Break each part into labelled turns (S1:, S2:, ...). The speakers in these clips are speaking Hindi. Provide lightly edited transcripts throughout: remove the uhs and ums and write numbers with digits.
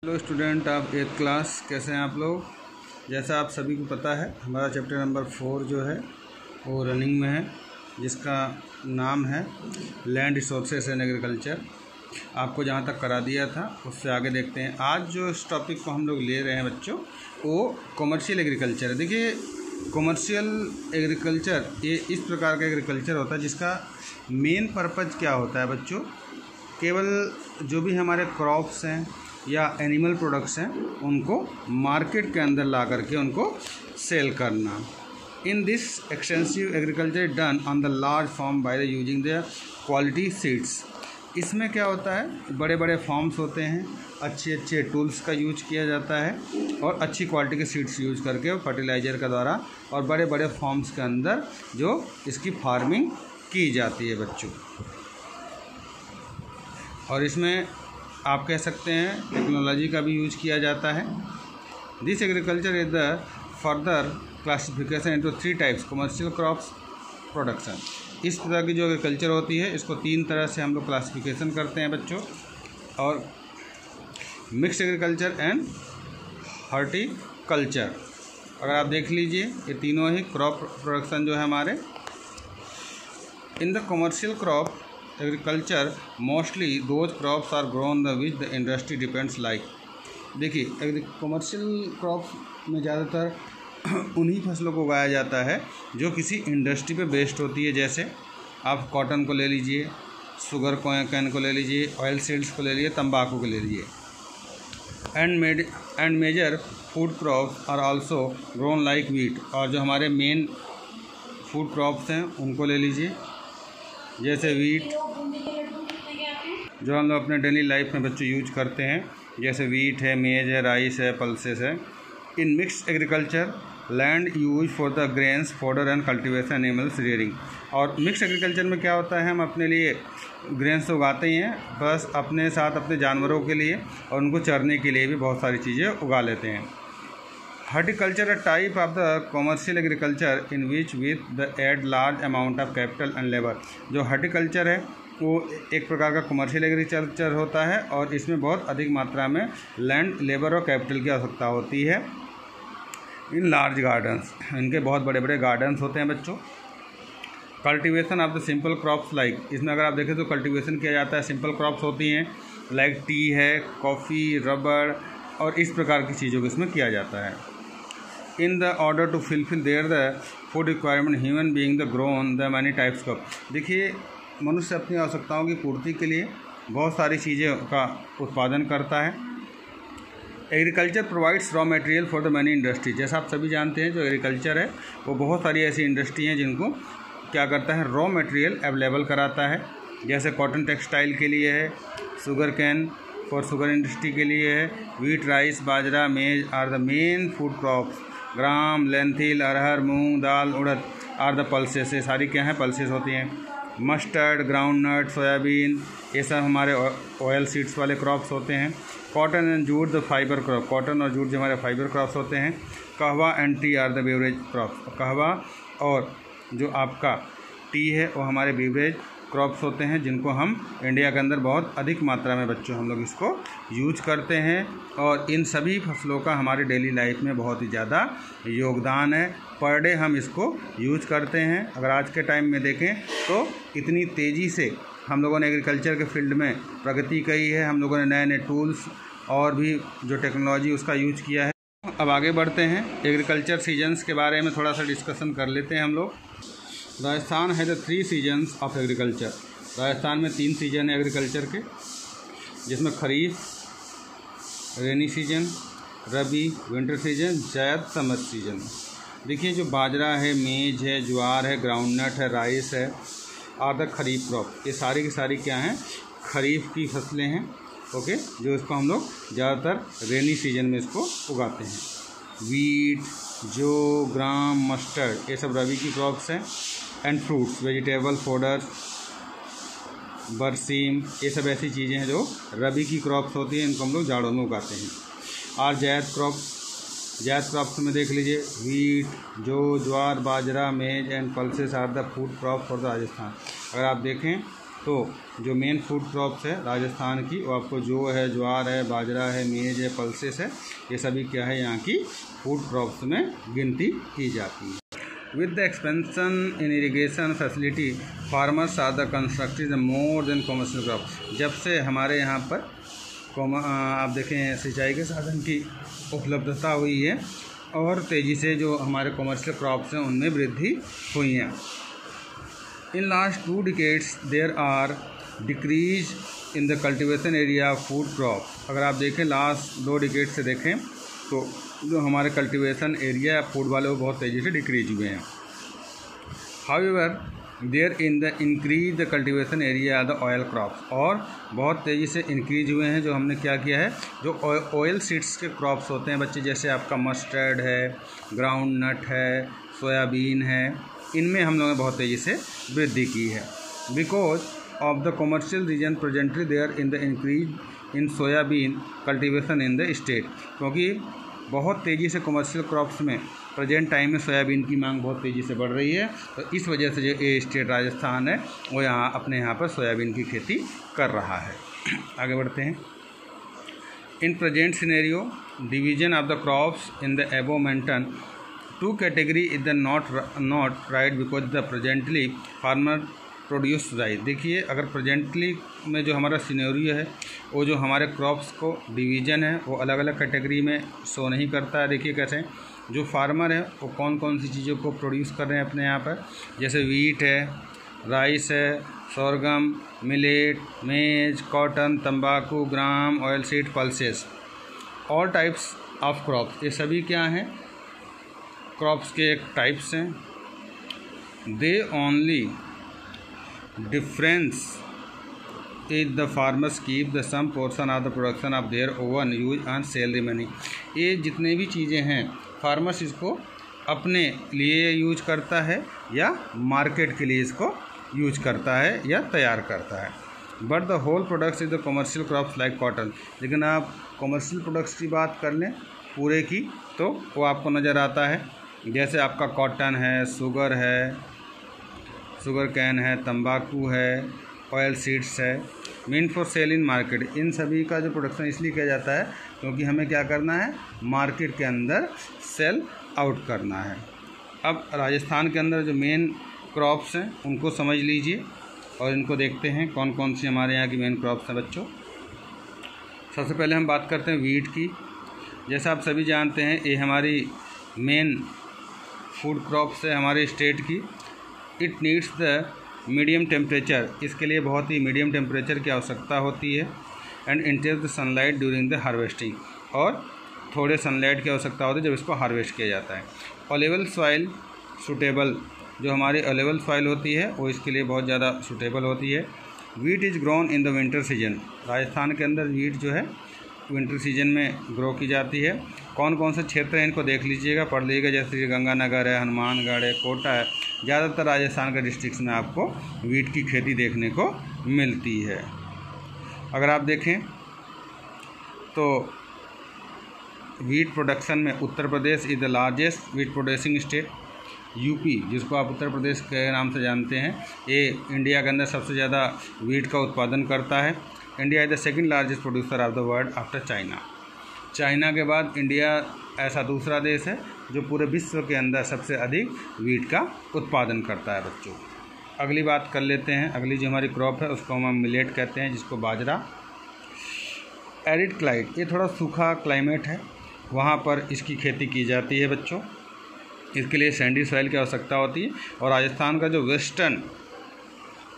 S1: Hello student of 8th class, कैसे हैं आप लोग। जैसा आप सभी को पता है, हमारा चैप्टर नंबर 4 जो है वो रनिंग में है, जिसका नाम है लैंड रिसोर्सेस एंड एग्रीकल्चर। आपको जहाँ तक करा दिया था उससे आगे देखते हैं। आज जो इस टॉपिक को हम लोग ले रहे हैं बच्चों, वो कमर्शियल एग्रीकल्चर है। देखिए, कमर्शियल एग्रीकल्चर ये इस प्रकार का एग्रीकल्चर होता है जिसका मेन पर्पज़ क्या होता है बच्चों, केवल जो भी हमारे क्रॉप्स हैं या एनिमल प्रोडक्ट्स हैं उनको मार्केट के अंदर ला करके उनको सेल करना। In this extensive agriculture done on the large farm by the using the quality seeds. इसमें क्या होता है, बड़े बड़े फार्म्स होते हैं, अच्छे अच्छे टूल्स का यूज किया जाता है और अच्छी क्वालिटी के सीड्स यूज करके फर्टिलाइज़र का द्वारा और बड़े बड़े फार्म्स के अंदर जो इसकी फार्मिंग की जाती है बच्चों। और इसमें आप कह सकते हैं टेक्नोलॉजी का भी यूज किया जाता है। This agriculture is the further classification into 3 types commercial crops production. इस तरह की जो एग्रीकल्चर होती है इसको 3 तरह से हम लोग क्लासिफिकेशन करते हैं बच्चों। और मिक्स्ड एग्रीकल्चर एंड हॉर्टिकल्चर, अगर आप देख लीजिए ये तीनों ही क्रॉप प्रोडक्शन जो है हमारे। In the commercial crop agriculture mostly those crops are grown the which the industry depends like. देखिए, कमर्शियल क्रॉप में ज़्यादातर उन्हीं फसलों को उगाया जाता है जो किसी इंडस्ट्री पे बेस्ड होती है। जैसे आप कॉटन को ले लीजिए, शुगर कैन को ले लीजिए, ऑयल सीड्स को ले लीजिए, तंबाकू को ले लीजिए। And major food crops are also grown like wheat. और जो हमारे मेन फूड क्रॉप्स हैं उनको ले लीजिए, जैसे वीट जो हम लोग अपने डेली लाइफ में बच्चों यूज करते हैं, जैसे वीट है, मेज है, राइस है, पल्सेस है। In mixed agriculture land use for the grains fodder and cultivation animals rearing. और मिक्स्ड एग्रीकल्चर में क्या होता है, हम अपने लिए ग्रेन्स तो उगाते ही हैं, प्लस अपने साथ अपने जानवरों के लिए और उनको चरने के लिए भी बहुत सारी चीज़ें उगा लेते हैं। Horticulture a type of the commercial agriculture in which with the aid large amount of capital and labour. जो हॉर्टिकल्चर है वो एक प्रकार का कमर्शियल एग्रीकल्चर होता है और इसमें बहुत अधिक मात्रा में लैंड, लेबर और कैपिटल की आवश्यकता होती है। इन लार्ज गार्डन्स, इनके बहुत बड़े बड़े गार्डन्स होते हैं बच्चों। Cultivation of the simple crops like, इसमें अगर आप देखें तो कल्टीवेशन किया जाता है, सिंपल क्रॉप्स होती हैं लाइक टी है, कॉफ़ी, रबर और इस प्रकार की चीज़ों को इसमें किया जाता है। In the order to fulfil their the food requirement human being the grown the many types of. देखिए, मनुष्य अपनी आवश्यकताओं की पूर्ति के लिए बहुत सारी चीज़ें का उत्पादन करता है। Agriculture provides raw material for the many industry. जैसा आप सभी जानते हैं, जो एग्रीकल्चर है वो बहुत सारी ऐसी इंडस्ट्री हैं जिनको क्या करता है, रॉ मटेरियल अवेलेबल कराता है। जैसे कॉटन टेक्सटाइल के लिए है, sugar cane for sugar industry के लिए है, wheat, rice, bajra, maize are the main food crops. Gram, lentil, arhar, moong dal, urad are the pulses. ये सारी क्या हैं, पल्सेस होती हैं। मस्टर्ड, ग्राउंडनट, सोयाबीन, ये सब हमारे ऑयल सीड्स वाले क्रॉप्स होते हैं। Cotton and jute the fibre crop, cotton और जूट जो हमारे फाइबर क्रॉप्स होते हैं। कहवा and T R the beverage crops. कहवा और जो आपका टी है वो हमारे बेवरेज क्रॉप्स होते हैं जिनको हम इंडिया के अंदर बहुत अधिक मात्रा में बच्चों हम लोग इसको यूज करते हैं। और इन सभी फसलों का हमारे डेली लाइफ में बहुत ही ज़्यादा योगदान है। पर डे हम इसको यूज करते हैं। अगर आज के टाइम में देखें तो इतनी तेज़ी से हम लोगों ने एग्रीकल्चर के फील्ड में प्रगति की है, हम लोगों ने नए नए टूल्स और भी जो टेक्नोलॉजी उसका यूज किया है। अब आगे बढ़ते हैं, एग्रीकल्चर सीजन्स के बारे में थोड़ा सा डिस्कशन कर लेते हैं हम लोग। राजस्थान है the 3 seasons of agriculture. Rajasthan में 3 सीजन है एग्रीकल्चर के, जिसमें खरीफ, रेनी सीजन, रबी, विंटर सीजन, जायद, समर सीजन। देखिए, जो बाजरा है, मेज है, ज्वार है, ग्राउंडनट है, राइस है, आर द खरीफ क्रॉप। ये सारी की सारी क्या हैं, खरीफ की फसलें हैं। ओके, जो इसको हम लोग ज़्यादातर रेनी सीजन में इसको उगाते हैं। वीट, जो, ग्राम, मस्टर्ड, ये सब रबी की क्रॉप्स हैं। एंड फ्रूट्स, वेजिटेबल, फोडर, बरसीम, ये सब ऐसी चीज़ें हैं जो रबी की क्रॉप्स होती हैं, इनको हम लोग जाड़ों में उगाते हैं। और जायद क्रॉप्स में देख लीजिए, वीट, जो, jowar, bajra, maize and pulses are the food crop for the Rajasthan. अगर आप देखें तो जो मेन फूड क्रॉप्स है राजस्थान की वो आपको जो है ज्वार है, बाजरा है, मेज है, पल्सेस है, ये सभी क्या है यहाँ की फूड क्रॉप्स में गिनती की जाती है। With the expansion in irrigation facility farmers are the constructive more than commercial crop. जब से हमारे यहाँ पर आप देखें सिंचाई के साधन की उपलब्धता हुई है और तेज़ी से जो हमारे कॉमर्शियल क्रॉप्स हैं उनमें वृद्धि हुई है। In last 2 decades there are decrease in the cultivation area of food crop. अगर आप देखें लास्ट 2 decades से देखें तो जो हमारे कल्टिवेशन एरिया फूड वाले वो बहुत तेज़ी से डिक्रीज हुए हैं। However there in the increase the cultivation area the oil crops, और बहुत तेज़ी से इंक्रीज हुए हैं जो हमने क्या किया है, जो ऑयल सीड्स के क्रॉप्स होते हैं बच्चे, जैसे आपका मस्टर्ड है, ग्राउंड नट है, सोयाबीन है, इनमें हम लोगों ने बहुत तेज़ी से वृद्धि की है। Because of the commercial reason presently there in the increase in soybean cultivation in the state, क्योंकि बहुत तेज़ी से कॉमर्शियल क्रॉप्स में प्रेजेंट टाइम में सोयाबीन की मांग बहुत तेज़ी से बढ़ रही है, तो इस वजह से जो ये स्टेट राजस्थान है वो यहाँ अपने यहाँ पर सोयाबीन की खेती कर रहा है। आगे बढ़ते हैं। In present scenario division of the crops in the above mentioned 2 category is the not right because the presently farmer produce right. देखिए अगर प्रेजेंटली में जो हमारा सिनेरियो है वो जो हमारे क्रॉप्स को डिवीज़न है वो अलग अलग कैटेगरी में शो नहीं करता है। देखिए कैसे जो फार्मर है वो कौन कौन सी चीज़ों को प्रोड्यूस कर रहे हैं अपने यहाँ पर, जैसे वीट है, राइस है, सोरगम, मिलेट, मेज, कॉटन, तंबाकू, gram, oil seed, pulses, all types of crops. ये सभी क्या हैं, क्रॉप्स के एक टाइप्स हैं। The only difference is the farmers keep the some portion of the production of their own use and sell remaining. ये जितने भी चीज़ें हैं फार्मर्स इसको अपने लिए यूज करता है या मार्केट के लिए इसको यूज करता है या तैयार करता है। But the whole products is the commercial crops like cotton. लेकिन आप कॉमर्शियल प्रोडक्ट्स की बात कर लें पूरे की तो वो आपको नज़र आता है, जैसे आपका कॉटन है, शुगर है, शुगर कैन है, तंबाकू है, ऑयल सीड्स है, mean for sale in market. इन सभी का जो प्रोडक्शन इसलिए किया जाता है क्योंकि हमें क्या करना है, मार्केट के अंदर सेल आउट करना है। अब राजस्थान के अंदर जो मेन क्रॉप्स हैं उनको समझ लीजिए और इनको देखते हैं कौन कौन सी हमारे यहाँ की मेन क्रॉप्स हैं बच्चों। सबसे पहले हम बात करते हैं वीट की। जैसा आप सभी जानते हैं ये हमारी मेन फूड क्रॉप्स है हमारे स्टेट की। It needs the medium temperature, इसके लिए बहुत ही मीडियम टेम्परेचर की आवश्यकता होती है। And intense the sunlight during the harvesting, और थोड़े सनलाइट की आवश्यकता होती है जब इसको हार्वेस्ट किया जाता है। अवेलेबल सॉइल सूटेबल, जो हमारी अवेलेबल सॉइल होती है वो इसके लिए बहुत ज़्यादा सूटेबल होती है। Wheat is grown in the winter season, Rajasthan के अंदर वीट जो है विंटर सीजन में ग्रो की जाती है। कौन कौन से क्षेत्र हैं इनको देख लीजिएगा, पढ़ लीजिएगा, जैसे गंगानगर है, हनुमानगढ़ है, कोटा है। ज़्यादातर राजस्थान के डिस्ट्रिक्ट्स में आपको वीट की खेती देखने को मिलती है। अगर आप देखें तो वीट प्रोडक्शन में Uttar Pradesh is the largest wheat producing state. UP, जिसको आप उत्तर प्रदेश के नाम से जानते हैं, ये इंडिया के अंदर सबसे ज़्यादा वीट का उत्पादन करता है। India is the second largest producer of the world after China. China के बाद इंडिया ऐसा दूसरा देश है जो पूरे विश्व के अंदर सबसे अधिक वीट का उत्पादन करता है बच्चों। अगली बात कर लेते हैं। अगली जो हमारी क्रॉप है उसको हम मिलेट कहते हैं, जिसको बाजरा। एरिड क्लाइमेट, ये थोड़ा सूखा क्लाइमेट है, वहाँ पर इसकी खेती की जाती है बच्चों। इसके लिए सैंडी सॉइल की आवश्यकता होती है, और राजस्थान का जो वेस्टर्न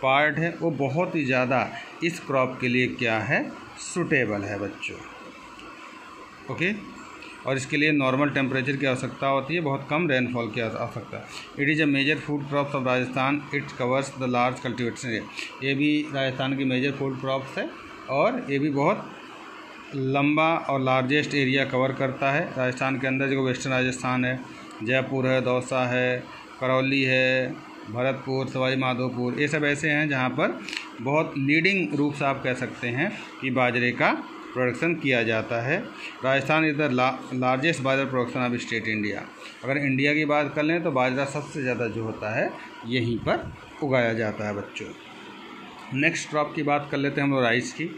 S1: पार्ट है वो बहुत ही ज़्यादा इस क्रॉप के लिए क्या है, सूटेबल है बच्चों। ओके, और इसके लिए नॉर्मल टेम्परेचर की आवश्यकता होती है, बहुत कम रेनफॉल की आवश्यकता है। It is a major food crops of Rajasthan, it covers the large cultivation area. ये भी राजस्थान की मेजर फूड क्रॉप्स है और ये भी बहुत लंबा और लार्जेस्ट एरिया कवर करता है राजस्थान के अंदर। जो वेस्टर्न राजस्थान है, जयपुर है, दौसा है, करौली है, भरतपुर, सवाई माधोपुर, ये सब ऐसे हैं जहाँ पर बहुत लीडिंग रूप से आप कह सकते हैं कि बाजरे का प्रोडक्शन किया जाता है। Rajasthan is the largest bajra production of state India. अगर इंडिया की बात कर लें तो बाजरा सबसे ज़्यादा जो होता है यहीं पर उगाया जाता है बच्चों। नेक्स्ट क्रॉप की बात कर लेते हैं हम लोग राइस की।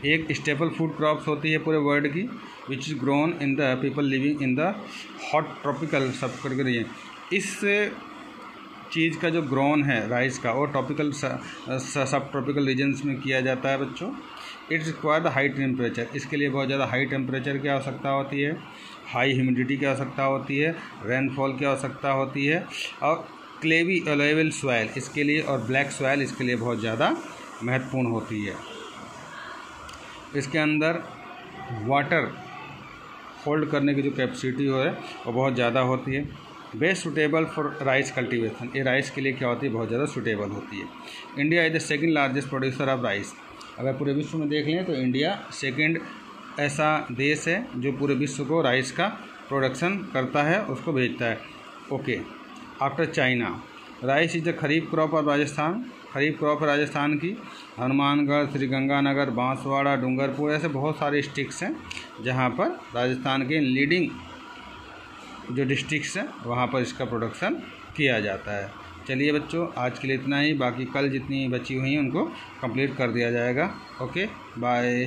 S1: एक स्टेपल फूड क्रॉप्स होती है पूरे वर्ल्ड की, which is grown in the people living in the hot tropical सब रीजन। इस चीज़ का जो ग्रोन है राइस का वो ट्रॉपिकल सब ट्रॉपिकल रीजन्स में किया जाता है बच्चों। It's require the high temperature, इसके लिए बहुत ज़्यादा हाई टेम्परेचर की आवश्यकता होती है, हाई ह्यूमिडिटी की आवश्यकता होती है, रेनफॉल की आवश्यकता होती है, और क्लेवी अलेबल सॉइल इसके लिए, और ब्लैक सॉइल इसके लिए बहुत ज़्यादा महत्वपूर्ण होती है। इसके अंदर वाटर होल्ड करने की जो कैपेसिटी है वो बहुत ज़्यादा होती है। Best suitable for rice cultivation, ये राइस के लिए क्या होती है, बहुत ज़्यादा सुटेबल होती है। India is the second largest producer of rice. अगर पूरे विश्व में देख लें तो इंडिया सेकंड ऐसा देश है जो पूरे विश्व को राइस का प्रोडक्शन करता है, उसको भेजता है। Okay, after China rice is the kharif crop of Rajasthan. Kharif crop है राजस्थान की। हनुमानगढ़, श्रीगंगानगर, बांसवाड़ा, डूंगरपुर ऐसे बहुत सारे डिस्ट्रिक्ट्स हैं जहाँ पर राजस्थान के लीडिंग जो डिस्ट्रिक्ट्स हैं वहाँ पर इसका प्रोडक्शन किया जाता है। चलिए बच्चों, आज के लिए इतना ही, बाकी कल जितनी बची हुई हैं उनको कंप्लीट कर दिया जाएगा। Okay, bye.